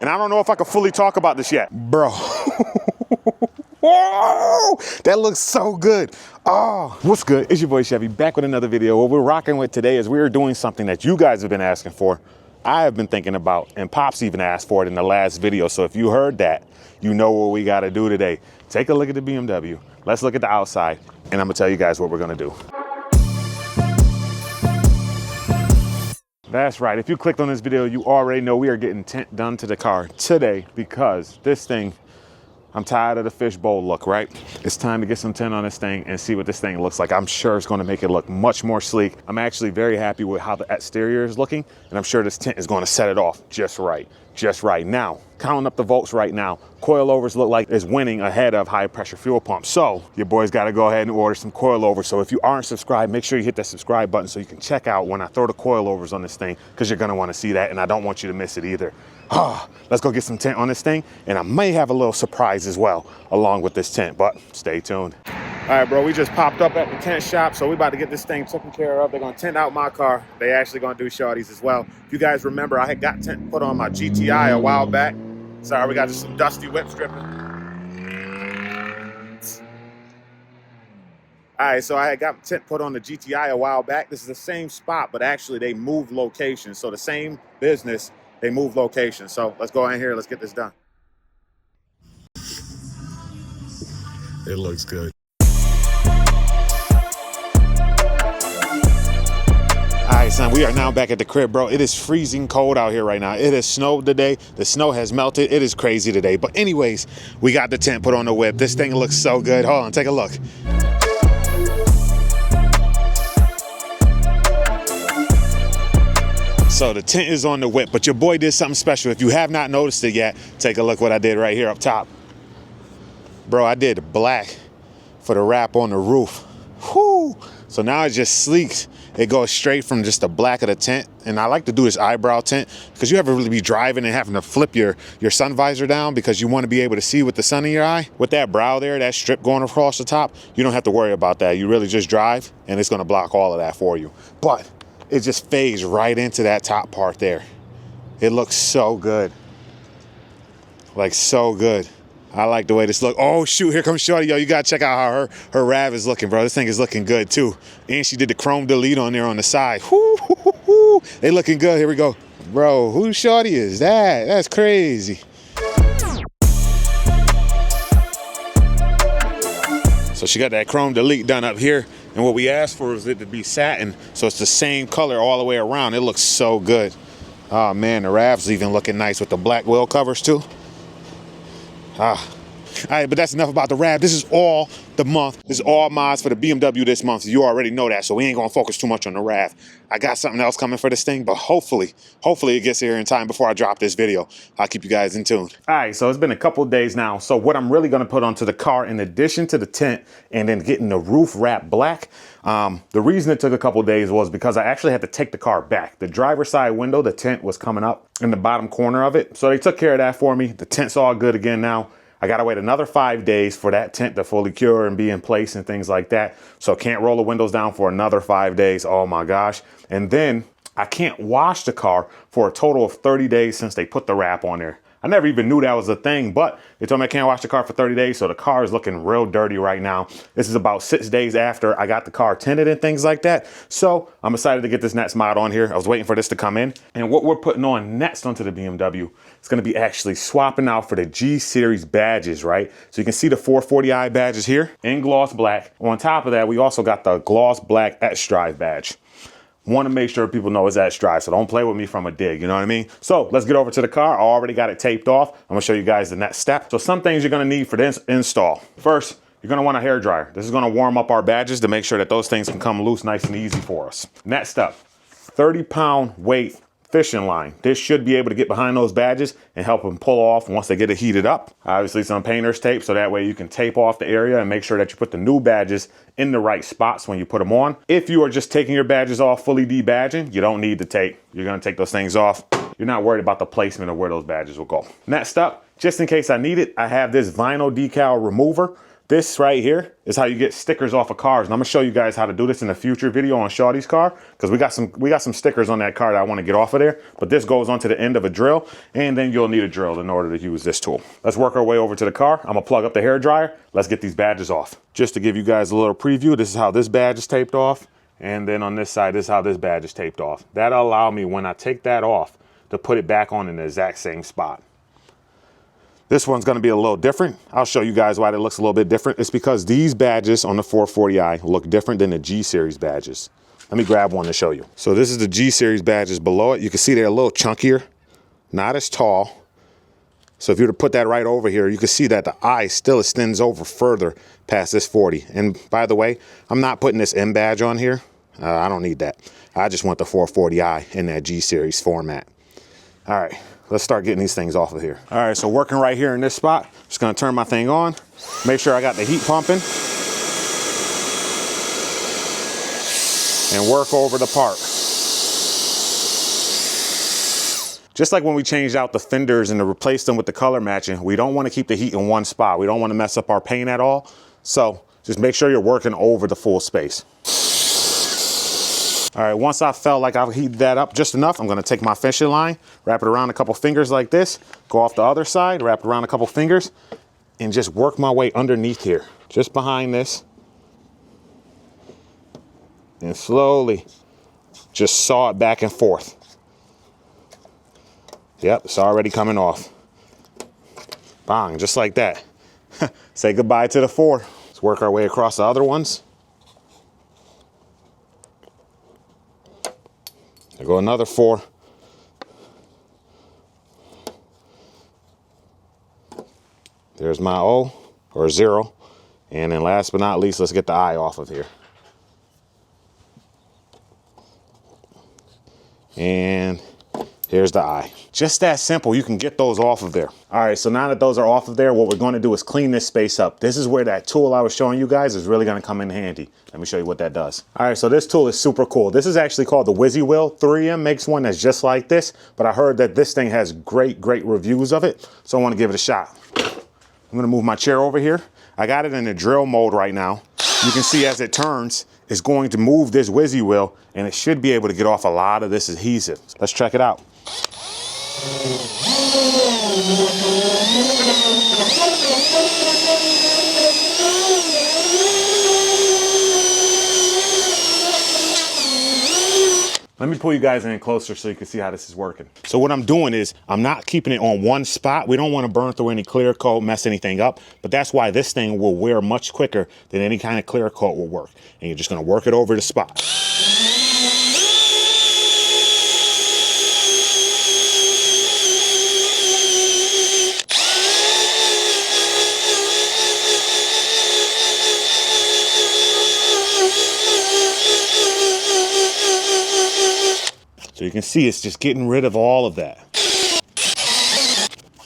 And I don't know if I can fully talk about this yet. Bro. Whoa, that looks so good. Oh, what's good? It's your boy Chevy back with another video. What we're rocking with today is we're doing something that you guys have been asking for. I have been thinking about, and Pops even asked for it in the last video. So if you heard that, you know what we got to do today. Take a look at the BMW. Let's look at the outside, and I'm gonna tell you guys what we're gonna do. That's right. If you clicked on this video, you already know we are getting tint done to the car today because this thing, I'm tired of the fishbowl look, right? It's time to get some tint on this thing and see what this thing looks like. I'm sure it's gonna make it look much more sleek. I'm actually very happy with how the exterior is looking, and I'm sure this tint is gonna set it off just right. Just right. Now, counting up the volts right now, coilovers look like it's winning ahead of high pressure fuel pumps. So your boys got to go ahead and order some coilovers. So if you aren't subscribed, make sure you hit that subscribe button so you can check out when I throw the coilovers on this thing, because you're going to want to see that, and I don't want you to miss it either. Let's go get some tint on this thing, and I may have a little surprise as well along with this tint, but stay tuned. All right, bro, we just popped up at the tint shop, so we about to get this thing taken care of. They're gonna tint out my car. They actually gonna do Shorty's as well. If you guys remember, I had got tint put on my GTI a while back. Sorry, we got just some dusty whip stripping. All right, so I had got tint put on the GTI a while back. This is the same spot, but actually they moved locations. So the same business, they moved locations. So let's go in here, let's get this done. It looks good. All right, son, we are now back at the crib, bro. It is freezing cold out here right now. It has snowed today. The snow has melted. It is crazy today. But anyways, we got the tint put on the whip. This thing looks so good. Hold on, take a look. So the tint is on the whip, but your boy did something special. If you have not noticed it yet, take a look what I did right here up top. Bro, I did black for the wrap on the roof. Whoo! So now it just sleeks. It goes straight from just the black of the tint. And I like to do this eyebrow tint because you ever really be driving and having to flip your sun visor down because you want to be able to see with the sun in your eye. With that brow there, that strip going across the top, you don't have to worry about that. You really just drive and it's going to block all of that for you. But it just fades right into that top part there. It looks so good. Like so good. I like the way this look. Oh shoot, here comes Shorty. Yo, you gotta check out how her RAV is looking, bro. This thing is looking good too. And she did the chrome delete on there on the side. Woo, hoo, hoo, hoo. They looking good. Here we go. Bro, who Shorty is that? That's crazy. So she got that chrome delete done up here. And what we asked for is it to be satin. So it's the same color all the way around. It looks so good. Oh man, the RAV's even looking nice with the black wheel covers too. All right, but that's enough about the RAV. This is all the month. This is all mods for the BMW this month. You already know that, so we ain't gonna focus too much on the RAV. I got something else coming for this thing, but hopefully it gets here in time before I drop this video. I'll keep you guys in tune. All right, so it's been a couple of days now. So what I'm really gonna put onto the car, in addition to the tint and then getting the roof wrapped black, the reason it took a couple of days was because I actually had to take the car back. The driver's side window, the tint was coming up in the bottom corner of it. So they took care of that for me. The tint's all good again now. I gotta wait another 5 days for that tint to fully cure and be in place and things like that. So can't roll the windows down for another 5 days. Oh my gosh. And then I can't wash the car for a total of 30 days since they put the wrap on there. I never even knew that was a thing, but they told me I can't wash the car for 30 days. So the car is looking real dirty right now. This is about 6 days after I got the car tinted and things like that. So I'm excited to get this next mod on here. I was waiting for this to come in. And what we're putting on next onto the BMW is going to be actually swapping out for the G series badges, right? So you can see the 440i badges here in gloss black. On top of that, we also got the gloss black X-Drive badge. Want to make sure people know it's X-Drive, so don't play with me from a dig, you know what I mean? So let's get over to the car. I already got it taped off. I'm gonna show you guys the next step. So some things you're gonna need for this install. First, you're gonna want a hair dryer. This is gonna warm up our badges to make sure that those things can come loose nice and easy for us. Next up, 30-pound weight fishing line. This should be able to get behind those badges and help them pull off once they get it heated up. Obviously some painter's tape, so that way you can tape off the area and make sure that you put the new badges in the right spots when you put them on. If you are just taking your badges off, fully debadging, you don't need the tape. You're gonna take those things off. You're not worried about the placement of where those badges will go. Next up, just in case I need it, I have this vinyl decal remover. This right here is how you get stickers off of cars. And I'm gonna show you guys how to do this in a future video on Shawty's car, because we got some stickers on that car that I wanna get off of there. But this goes onto the end of a drill, and then you'll need a drill in order to use this tool. Let's work our way over to the car. I'm gonna plug up the hair dryer. Let's get these badges off. Just to give you guys a little preview, this is how this badge is taped off. And then on this side, this is how this badge is taped off. That'll allow me, when I take that off, to put it back on in the exact same spot. This one's gonna be a little different. I'll show you guys why it looks a little bit different. It's because these badges on the 440i look different than the G series badges. Let me grab one to show you. So this is the G series badges below it. You can see they're a little chunkier, not as tall. So if you were to put that right over here, you can see that the eye still extends over further past this 40. And by the way, I'm not putting this M badge on here. I don't need that. I just want the 440i in that G series format. All right. Let's start getting these things off of here. All right, so working right here in this spot, just gonna turn my thing on, make sure I got the heat pumping, and work over the part. Just like when we changed out the fenders and to replace them with the color matching, we don't wanna keep the heat in one spot. We don't wanna mess up our paint at all. So just make sure you're working over the full space. All right, once I felt like I've heated that up just enough, I'm gonna take my fishing line, wrap it around a couple fingers like this, go off the other side, wrap it around a couple fingers, and just work my way underneath here, just behind this. And slowly just saw it back and forth. Yep, it's already coming off. Bang, just like that. Say goodbye to the 4. Let's work our way across the other ones. There go another 4. There's my O, or 0. And then last but not least, let's get the eye off of here. And here's the eye. Just that simple, you can get those off of there. All right, so now that those are off of there, what we're gonna do is clean this space up. This is where that tool I was showing you guys is really gonna come in handy. Let me show you what that does. All right, so this tool is super cool. This is actually called the Wizzy Wheel. 3M makes one that's just like this, but I heard that this thing has great reviews of it, so I wanna give it a shot. I'm gonna move my chair over here. I got it in the drill mode right now. You can see as it turns, it's going to move this Wizzy Wheel, and it should be able to get off a lot of this adhesive. Let's check it out. Let me pull you guys in closer so you can see how this is working. So what I'm doing is I'm not keeping it on one spot. We don't want to burn through any clear coat, mess anything up, but that's why this thing will wear much quicker than any kind of clear coat will work. And you're just going to work it over the spot. So you can see it's just getting rid of all of that.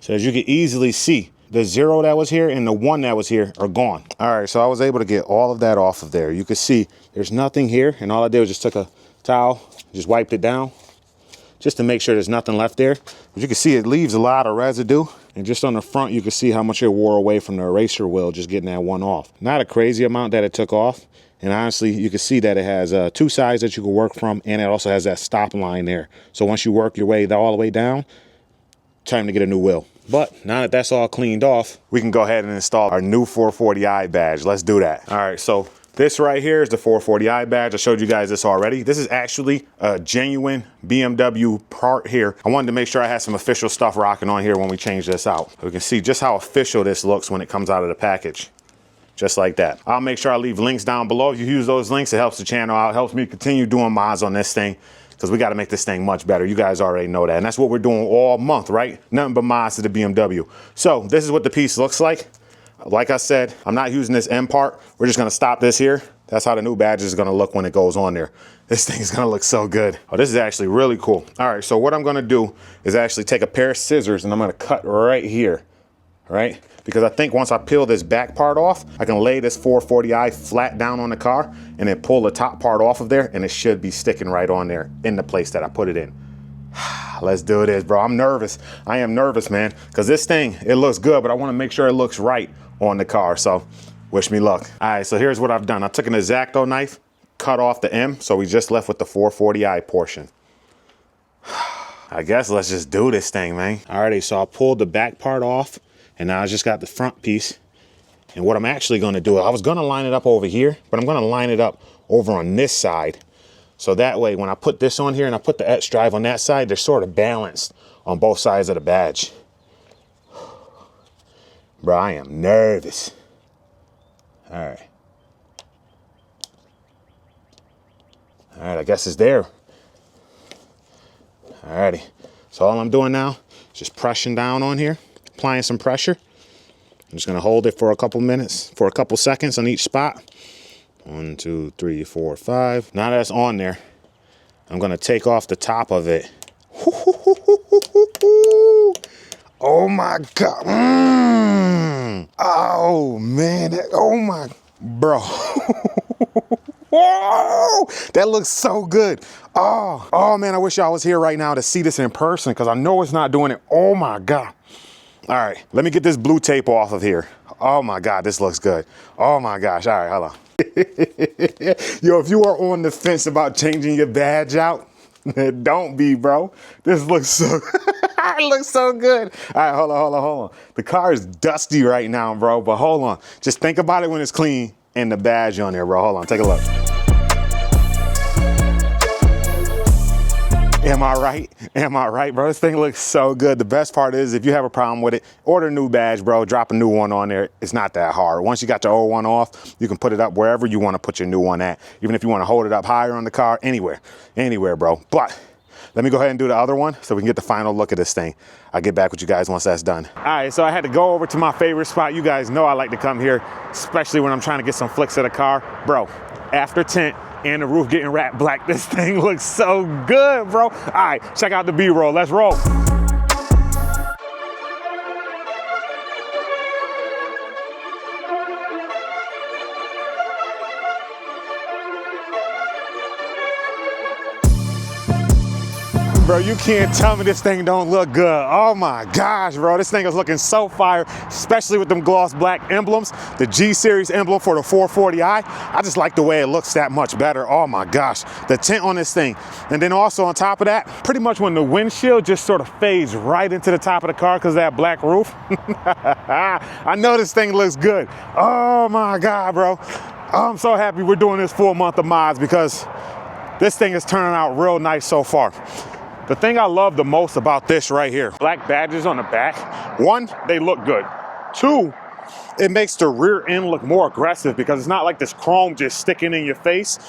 So as you can easily see, the 0 that was here and the 1 that was here are gone. All right, so I was able to get all of that off of there. You can see there's nothing here, and all I did was just took a towel, just wiped it down, just to make sure there's nothing left there. But you can see it leaves a lot of residue, and just on the front, you can see how much it wore away from the eraser wheel, just getting that one off. Not a crazy amount that it took off. And honestly, you can see that it has 2 sides that you can work from, and it also has that stop line there. So once you work your way all the way down, time to get a new wheel. But now that that's all cleaned off, we can go ahead and install our new 440i badge. Let's do that. All right, so this right here is the 440i badge. I showed you guys this already. This is actually a genuine BMW part here. I wanted to make sure I had some official stuff rocking on here when we change this out. We can see just how official this looks when it comes out of the package. Just like that. I'll make sure I leave links down below. If you use those links, it helps the channel out. It helps me continue doing mods on this thing, because we got to make this thing much better. You guys already know that. And that's what we're doing all month, right? Nothing but mods to the BMW. So this is what the piece looks like. Like I said, I'm not using this end part. We're just going to stop this here. That's how the new badge is going to look when it goes on there. This thing is going to look so good. Oh, this is actually really cool. All right, so what I'm going to do is actually take a pair of scissors, and I'm going to cut right here, right? Because I think once I peel this back part off, I can lay this 440i flat down on the car and then pull the top part off of there, and it should be sticking right on there in the place that I put it in. Let's do this, bro. I'm nervous. I am nervous, man, because this thing, it looks good, but I want to make sure it looks right on the car. So Wish me luck. All right, so here's what I've done. I took an X-Acto knife, cut off the M, so we just left with the 440i portion. I guess let's just do this thing, man. Alrighty, so I pulled the back part off, and now I just got the front piece. And what I'm actually gonna do, I was gonna line it up over here, but I'm gonna line it up over on this side. So that way, when I put this on here and I put the X drive on that side, they're sort of balanced on both sides of the badge. Bro, I am nervous. All right. All right, I guess it's there. Alrighty, so all I'm doing now is just pressing down on here, applying some pressure. I'm just gonna hold it for a couple minutes, for a couple seconds on each spot. 1, 2, 3, 4, 5. Now that's on there, I'm gonna take off the top of it. Oh my God. Oh man, oh my, bro. Whoa, that looks so good. Oh man, I wish y'all was here right now to see this in person because I know it's not doing it. Oh my God. All right, let me get this blue tape off of here. Oh my God, this looks good. Oh my gosh, all right, hold on. Yo, if you are on the fence about changing your badge out, don't be, bro. This looks so, it looks so good. All right, hold on. The car is dusty right now, bro, but hold on. Just think about it when it's clean and the badge on there, bro. Hold on, take a look. Am I right? Am I right, bro? This thing looks so good. The best part is if you have a problem with it, order a new badge, bro. Drop a new one on there. It's not that hard. Once you got your old one off, you can put it up wherever you want to put your new one at. Even if you want to hold it up higher on the car, anywhere, bro. But let me go ahead and do the other one so we can get the final look at this thing. I'll get back with you guys once that's done. All right, so I had to go over to my favorite spot. You guys know I like to come here, especially when I'm trying to get some flicks of the car. Bro, after tint and the roof getting wrapped black, this thing looks so good, bro. All right, check out the B-roll. Let's roll. Bro, you can't tell me this thing don't look good. Oh my gosh, bro. This thing is looking so fire, especially with them gloss black emblems, the G-Series emblem for the 440i. I just like the way it looks that much better. Oh my gosh, the tint on this thing. And then also on top of that, pretty much when the windshield just sort of fades right into the top of the car because of that black roof. I know this thing looks good. Oh my God, bro. I'm so happy we're doing this full month of mods because this thing is turning out real nice so far. The thing I love the most about this right here, black badges on the back. One, they look good. Two, it makes the rear end look more aggressive because it's not like this chrome just sticking in your face.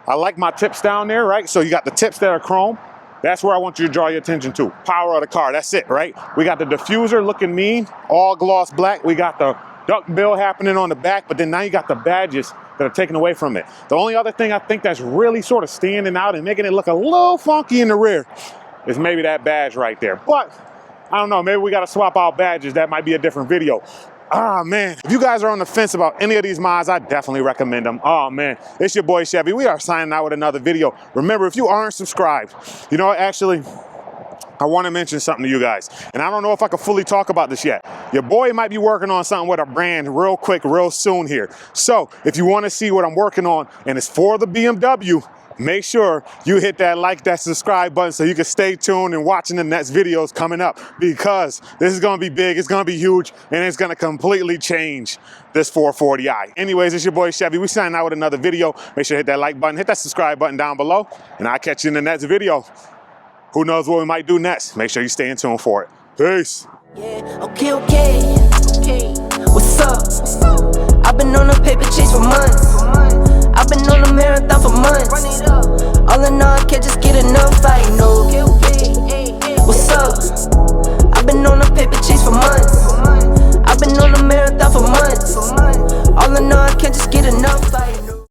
I like my tips down there, right? So you got the tips that are chrome. That's where I want you to draw your attention to. Power of the car, that's it, right? We got the diffuser looking mean, all gloss black. We got the duck bill happening on the back, but then now you got the badges that are taken away from it. The only other thing I think that's really sort of standing out and making it look a little funky in the rear is maybe that badge right there. But I don't know, maybe we gotta swap out badges. That might be a different video. Ah, man, if you guys are on the fence about any of these mods, I definitely recommend them. Oh man, it's your boy Chevy. We are signing out with another video. Remember, if you aren't subscribed, you know what, actually, I want to mention something to you guys, and I don't know if I can fully talk about this yet. Your boy might be working on something with a brand real quick, real soon here. So if you want to see what I'm working on, and it's for the BMW, make sure you hit that like, that subscribe button so you can stay tuned and watching the next videos coming up, because this is going to be big, it's going to be huge, and it's going to completely change this 440i. Anyways, it's your boy Chevy. We signing out with another video. Make sure to hit that like button, hit that subscribe button down below, and I'll catch you in the next video. Who knows what we might do next? Make sure you stay in tune for it. Peace. Yeah, okay. What's up? I've been on a paper chase for months. I've been on a marathon for months.